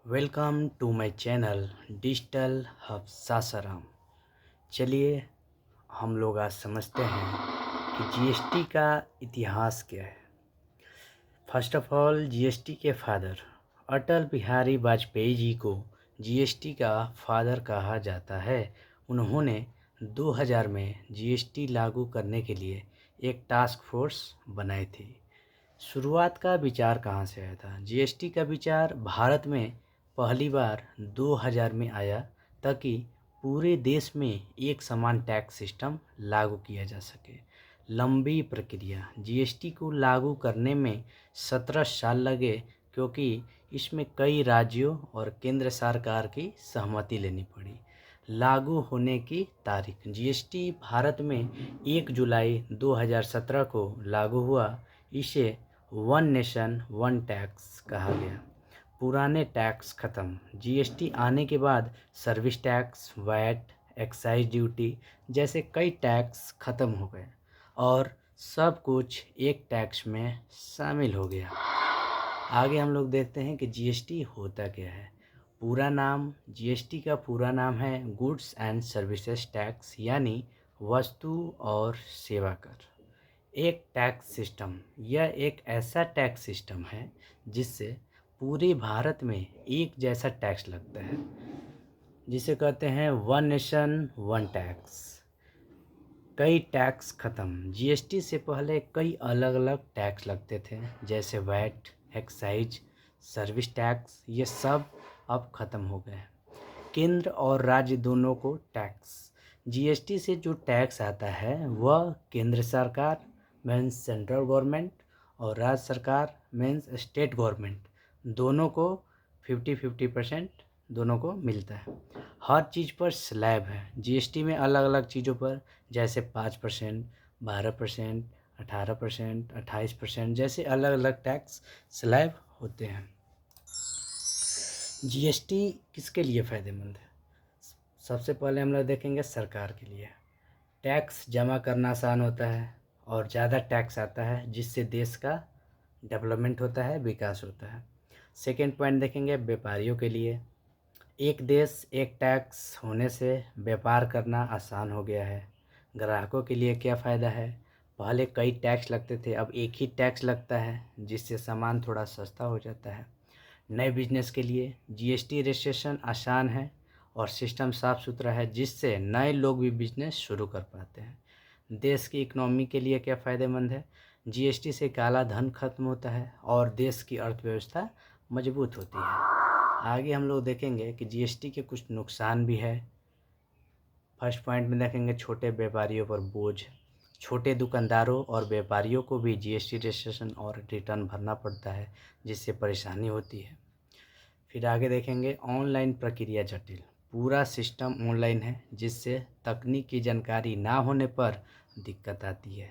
Welcome to my channel digital hub Sasaram. चलिए हम लोग आज समझते हैं कि जीएसटी का इतिहास क्या है। फर्स्ट ऑफ ऑल, जीएसटी के फादर अटल बिहारी वाजपेयी जी को जीएसटी का फादर कहा जाता है। उन्होंने 2000 में जीएसटी लागू करने के लिए एक टास्क फोर्स बनाई थी। शुरुआत का विचार कहाँ से आया था? जीएसटी का विचार भारत में पहली बार 2000 में आया ताकि पूरे देश में एक समान टैक्स सिस्टम लागू किया जा सके। लंबी प्रक्रिया, जीएसटी को लागू करने में 17 साल लगे क्योंकि इसमें कई राज्यों और केंद्र सरकार की सहमति लेनी पड़ी। लागू होने की तारीख, जीएसटी भारत में 1 जुलाई 2017 को लागू हुआ। इसे वन नेशन वन टैक्स कहा गया। पुराने टैक्स खत्म, जीएसटी आने के बाद service tax, VAT, excise duty जैसे कई टैक्स खत्म हो गए और सब कुछ एक टैक्स में शामिल हो गया। आगे हम लोग देखते हैं कि जीएसटी होता क्या है। पूरा नाम, जीएसटी का पूरा नाम है गुड्स एंड सर्विसेज टैक्स, यानी वस्तु और सेवा कर। एक टैक्स सिस्टम, यह एक ऐसा टैक्स सिस्टम है जिससे पूरे भारत में एक जैसा टैक्स लगता है, जिसे कहते हैं वन नेशन वन टैक्स। कई टैक्स खत्म, जीएसटी से पहले कई अलग अलग टैक्स लगते थे जैसे वैट, एक्साइज, सर्विस टैक्स, ये सब अब खत्म हो गए। केंद्र और राज्य दोनों को टैक्स, जीएसटी से जो टैक्स आता है वह केंद्र सरकार मीन्स सेंट्रल गवर्नमेंट और राज्य सरकार मीन्स स्टेट गवर्नमेंट, दोनों को 50-50% दोनों को मिलता है। हर चीज़ पर स्लैब है जीएसटी में, अलग अलग चीज़ों पर, जैसे 5%, 12%, 18%, 28% जैसे अलग अलग टैक्स स्लैब होते हैं। जीएसटी किसके लिए फ़ायदेमंद है? सबसे पहले हम लोग देखेंगे सरकार के लिए। टैक्स जमा करना आसान होता है और ज़्यादा टैक्स आता है जिससे देश का डेवलपमेंट होता है, विकास होता है। सेकेंड पॉइंट देखेंगे व्यापारियों के लिए। एक देश एक टैक्स होने से व्यापार करना आसान हो गया है। ग्राहकों के लिए क्या फ़ायदा है? पहले कई टैक्स लगते थे, अब एक ही टैक्स लगता है जिससे सामान थोड़ा सस्ता हो जाता है। नए बिजनेस के लिए जीएसटी रजिस्ट्रेशन आसान है और सिस्टम साफ़ सुथरा है जिससे नए लोग भी बिजनेस शुरू कर पाते हैं। देश की इकोनॉमी के लिए क्या फ़ायदेमंद है? जीएसटी से काला धन खत्म होता है और देश की अर्थव्यवस्था मजबूत होती है। आगे हम लोग देखेंगे कि जीएसटी के कुछ नुकसान भी है। फर्स्ट पॉइंट में देखेंगे छोटे व्यापारियों पर बोझ, छोटे दुकानदारों और व्यापारियों को भी जीएसटी रजिस्ट्रेशन और रिटर्न भरना पड़ता है जिससे परेशानी होती है। फिर आगे देखेंगे ऑनलाइन प्रक्रिया जटिल, पूरा सिस्टम ऑनलाइन है जिससे तकनीक की जानकारी ना होने पर दिक्कत आती है।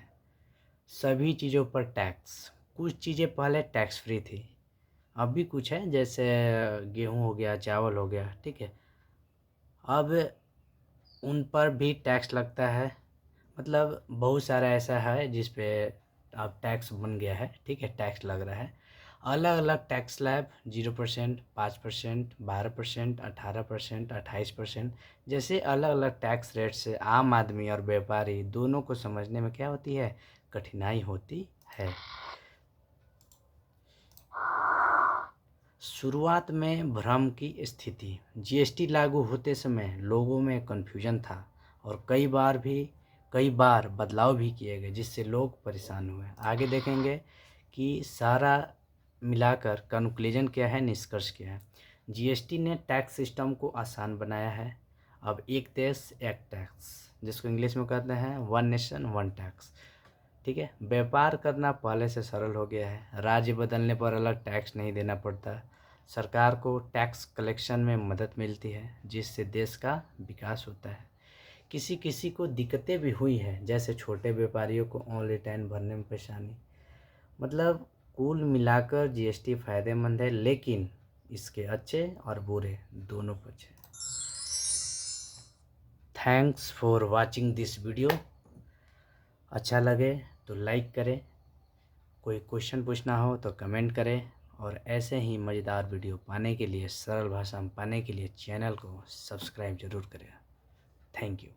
सभी चीज़ों पर टैक्स, कुछ चीज़ें पहले टैक्स फ्री थी, अब भी कुछ है जैसे गेहूं हो गया, चावल हो गया, ठीक है, अब उन पर भी टैक्स लगता है। मतलब बहुत सारा ऐसा है जिस पे अब टैक्स बन गया है, ठीक है, टैक्स लग रहा है। अलग अलग टैक्स स्लैब 0%, 5%, 12%, 18%, 28% जैसे अलग अलग टैक्स रेट से आम आदमी और व्यापारी दोनों को समझने में क्या होती है, कठिनाई होती है। शुरुआत में भ्रम की स्थिति, जीएसटी लागू होते समय लोगों में कन्फ्यूजन था और कई बार बदलाव भी किए गए जिससे लोग परेशान हुए। आगे देखेंगे कि सारा मिलाकर कंक्लूजन क्या है, निष्कर्ष क्या है। जीएसटी ने टैक्स सिस्टम को आसान बनाया है। अब एक देश एक टैक्स, जिसको इंग्लिश में कहते हैं वन नेशन वन टैक्स, ठीक है। व्यापार करना पहले से सरल हो गया है, राज्य बदलने पर अलग टैक्स नहीं देना पड़ता। सरकार को टैक्स कलेक्शन में मदद मिलती है जिससे देश का विकास होता है। किसी किसी को दिक्कतें भी हुई हैं, जैसे छोटे व्यापारियों को ऑन रिटर्न भरने में परेशानी। मतलब कुल मिलाकर जीएसटी फ़ायदेमंद है, लेकिन इसके अच्छे और बुरे दोनों पक्ष हैं। Thanks for watching this video. अच्छा लगे तो लाइक करें, कोई क्वेश्चन पूछना हो तो कमेंट करें और ऐसे ही मज़ेदार वीडियो पाने के लिए, सरल भाषा में पाने के लिए चैनल को सब्सक्राइब ज़रूर करें। Thank you.